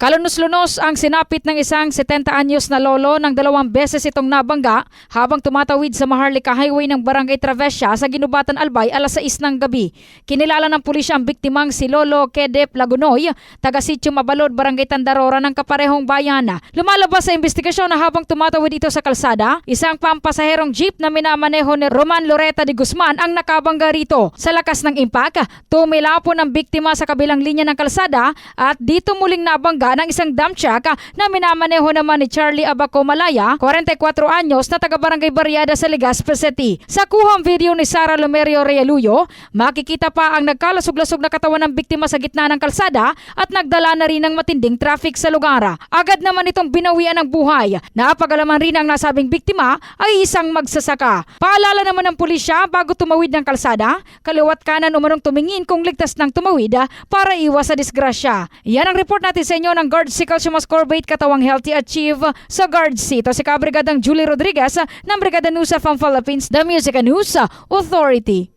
Kalunos-lunos ang sinapit ng isang 70 anyos na lolo nang 2 beses itong nabangga habang tumatawid sa Maharlika Highway ng Barangay Travesya sa Ginubatan, Albay alas 6 ng gabi. Kinilala ng pulisya ang biktimang si Lolo Kedep Lagunoy, taga-sitio Mabalod, Barangay Tandarora ng kaparehong bayan. Lumalabas sa investigasyon na habang tumatawid ito sa kalsada, isang pampasaherong jeep na minamaneho ni Roman Loreta de Guzman ang nakabangga rito. Sa lakas ng impact, tumilapon ang biktima sa kabilang linya ng kalsada at dito muling nabangga ng isang dump truck na minamaneho naman ni Charlie Abaco Malaya, 44 anyos na taga-barangay Barriada sa Legazpi City. Sa kuhang video ni Sara Lomerio Realuyo, makikita pa ang nagkalasog-lasog na katawan ng biktima sa gitna ng kalsada at nagdala na rin ng matinding traffic sa lugar. Agad naman itong binawian ng buhay. Napagalaman rin ang nasabing biktima ay isang magsasaka. Paalala naman ng pulisya bago tumawid ng kalsada, kaliwat kanan umanong tumingin kung ligtas ng tumawid para iwas sa disgrasya. Yan ang report natin sa inyo ng Guard C. Calciumas Corbate Katawang Healthy Achieve sa Guard C. Ito si Kabrigadang Julie Rodriguez ng Brigada News of Philippines, The Music and News Authority.